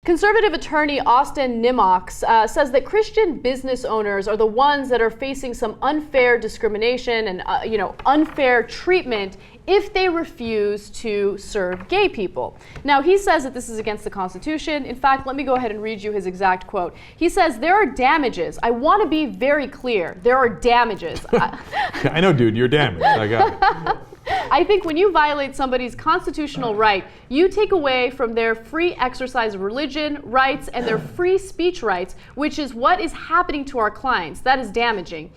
Conservative attorney Austin Nimrocks says that Christian business owners are the ones that are facing some unfair discrimination and unfair treatment if they refuse to serve gay people. Now, he says that this is against the Constitution. In fact, let me go ahead and read you his exact quote. He says, "There are damages. I want to be very clear. There are damages." I know, dude, you're damaged. I got it. I think when you violate somebody's constitutional right, you take away from their free exercise of religion rights and their free speech rights, which is what is happening to our clients. That is damaging.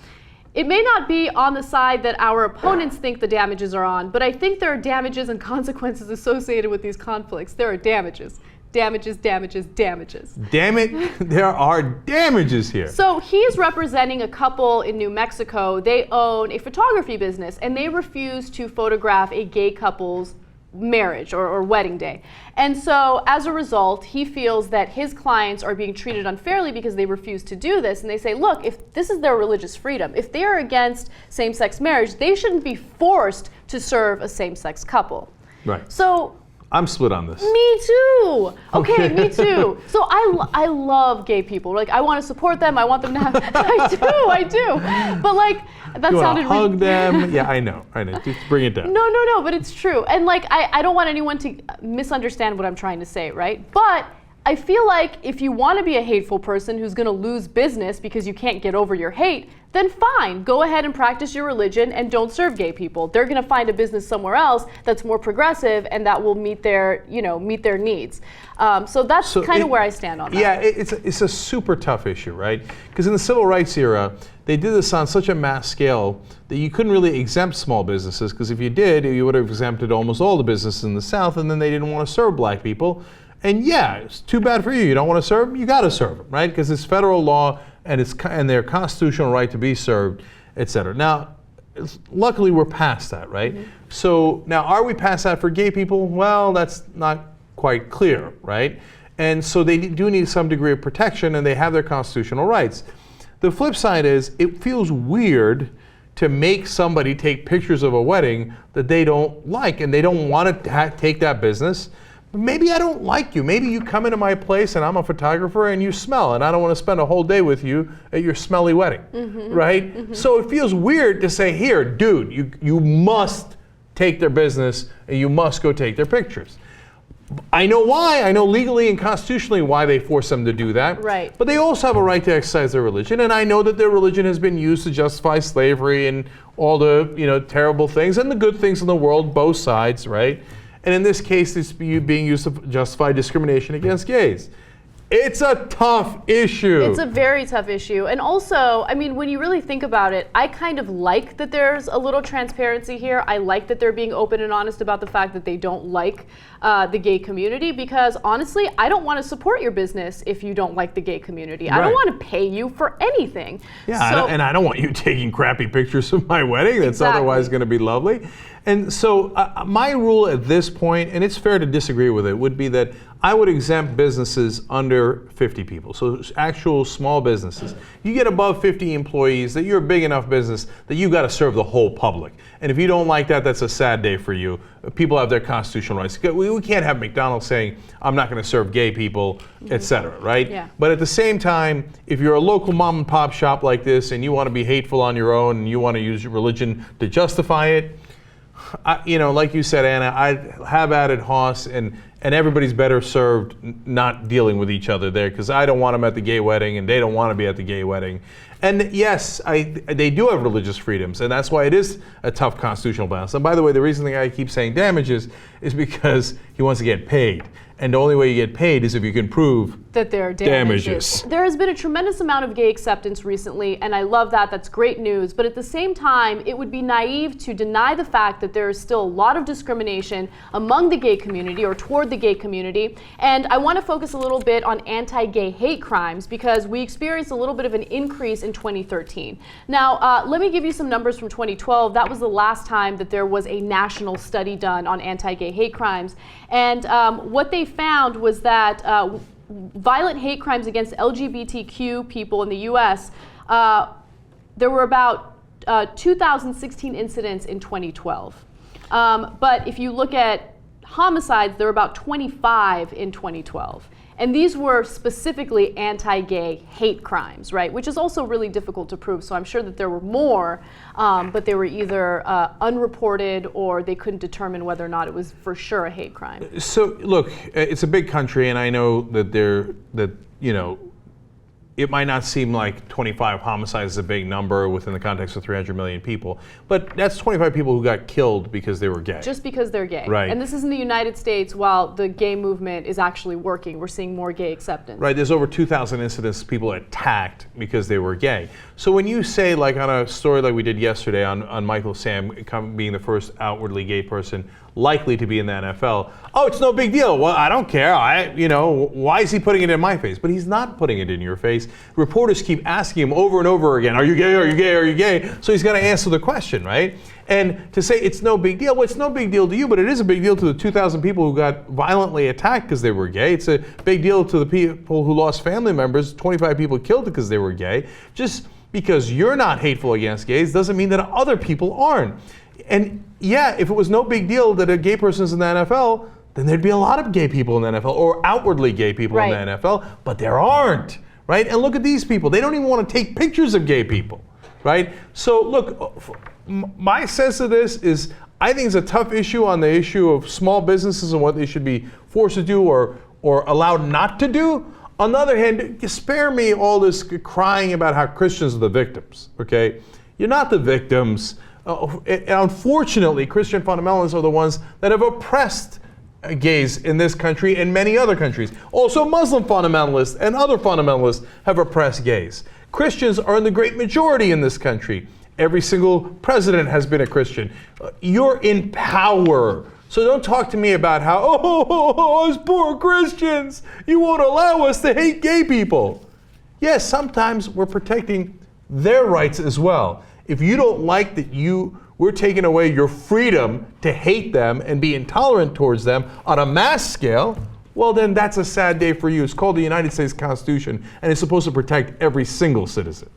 It may not be on the side that our opponents think the damages are on, but I think there are damages and consequences associated with these conflicts. There are damages. Damages, damages, damages. Damn it, there are damages here. So he's representing a couple in New Mexico. They own a photography business and they refuse to photograph a gay couple's marriage or wedding day. And so as a result, he feels that his clients are being treated unfairly because they refuse to do this. And they say, look, if this is their religious freedom, if they're against same-sex marriage, they shouldn't be forced to serve a same-sex couple. Right. So I'm split on this. Me too. Okay, me too. So I love gay people. Like, I want to support them. I want them to have. I do. But like, that you sounded. Hug them. Yeah, I know. Just bring it down. No. But it's true. And like, I don't want anyone to misunderstand what I'm trying to say, right? But I feel like if you want to be a hateful person who's going to lose business because you can't get over your hate, then fine, go ahead and practice your religion and don't serve gay people. They're going to find a business somewhere else that's more progressive and that will meet their needs. So that's kind of where I stand on that. Yeah, it's a super tough issue, right? Because in the civil rights era, they did this on such a mass scale that you couldn't really exempt small businesses, because if you did, you would have exempted almost all the businesses in the South, and then they didn't want to serve black people. And yeah, it's too bad for you. You don't want to serve them? You got to serve them, right? Because it's federal law and their constitutional right to be served, et cetera. Now, luckily we're past that, right? Mm-hmm. So now, are we past that for gay people? Well, that's not quite clear, right? And so they do need some degree of protection, and they have their constitutional rights. The flip side is, it feels weird to make somebody take pictures of a wedding that they don't like, and they don't want to take that business. Maybe I don't like you. Maybe you come into my place and I'm a photographer and you smell, and I don't want to spend a whole day with you at your smelly wedding, right? Mm-hmm. So it feels weird to say, here, dude, you must take their business and you must go take their pictures. I know why. I know legally and constitutionally why they force them to do that. Right. But they also have a right to exercise their religion, and I know that their religion has been used to justify slavery and all the terrible things and the good things in the world, both sides, right? And in this case, it's being used to justify discrimination against gays. It's a tough issue. It's a very tough issue. And also, I mean, when you really think about it, I kind of like that there's a little transparency here. I like that they're being open and honest about the fact that they don't like the gay community, because honestly, I don't want to support your business if you don't like the gay community. Right. I don't want to pay you for anything. Yeah, and I don't want you taking crappy pictures of my wedding that's otherwise going to be lovely. And so my rule at this point, and it's fair to disagree with it, would be that I would exempt businesses under 50 people. So actual small businesses. You get above 50 employees, that you're a big enough business that you've got to serve the whole public. And if you don't like that, that's a sad day for you. People have their constitutional rights. We can't have McDonald's saying, I'm not going to serve gay people, et cetera, right? Yeah. But at the same time, if you're a local mom and pop shop like this and you want to be hateful on your own and you want to use your religion to justify it, like you said, Anna, I have at it, Hoss, and everybody's better served not dealing with each other there, because I don't want them at the gay wedding and they don't want to be at the gay wedding. And yes, they do have religious freedoms, and that's why it is a tough constitutional balance. And by the way, the reason the guy keeps saying damages is because he wants to get paid. And the only way you get paid is if you can prove that there are damages. There has been a tremendous amount of gay acceptance recently, and I love that. That's great news. But at the same time, it would be naive to deny the fact that there is still a lot of discrimination among the gay community or toward the gay community. And I want to focus a little bit on anti-gay hate crimes, because we experienced a little bit of an increase in 2013. Now, let me give you some numbers from 2012. That was the last time that there was a national study done on anti-gay hate crimes. And what they found was that violent hate crimes against LGBTQ people in the US, there were about 2,016 incidents in 2012. But if you look at homicides, there were about 25 in 2012. And these were specifically anti-gay hate crimes, right? Which is also really difficult to prove. So I'm sure that there were more, but they were either unreported or they couldn't determine whether or not it was for sure a hate crime. So look, it's a big country, and I know that it might not seem like 25 homicides is a big number within the context of 300 million people, but that's 25 people who got killed because they were gay. Just because they're gay. Right. And this is in the United States while the gay movement is actually working. We're seeing more gay acceptance. Right, there's over 2,000 incidents of people attacked because they were gay. So when you say, like on a story like we did yesterday on Michael Sam being the first outwardly gay person likely to be in the NFL, oh, it's no big deal. Well, I don't care. Why is he putting it in my face? But he's not putting it in your face. Reporters keep asking him over and over again, are you gay, are you gay, are you gay? So he's got to answer the question, right? And to say it's no big deal, well, it's no big deal to you, but it is a big deal to the 2,000 people who got violently attacked because they were gay. It's a big deal to the people who lost family members, 25 people killed because they were gay. Just because you're not hateful against gays doesn't mean that other people aren't. And yeah, if it was no big deal that a gay person is in the NFL, then there'd be a lot of gay people in the NFL or outwardly gay people in the NFL, but there aren't, right? And look at these people. They don't even want to take pictures of gay people, right? So look, my sense of this is I think it's a tough issue on the issue of small businesses and what they should be forced to do or allowed not to do. On the other hand, spare me all this crying about how Christians are the victims, okay? You're not the victims. Unfortunately, Christian fundamentalists are the ones that have oppressed gays in this country and many other countries. Also, Muslim fundamentalists and other fundamentalists have oppressed gays. Christians are in the great majority in this country. Every single president has been a Christian. You're in power. So don't talk to me about how, us poor Christians, you won't allow us to hate gay people. Yes, sometimes we're protecting their rights as well. If you don't like that we're taking away your freedom to hate them and be intolerant towards them on a mass scale, well then that's a sad day for you. It's called the United States Constitution and it's supposed to protect every single citizen.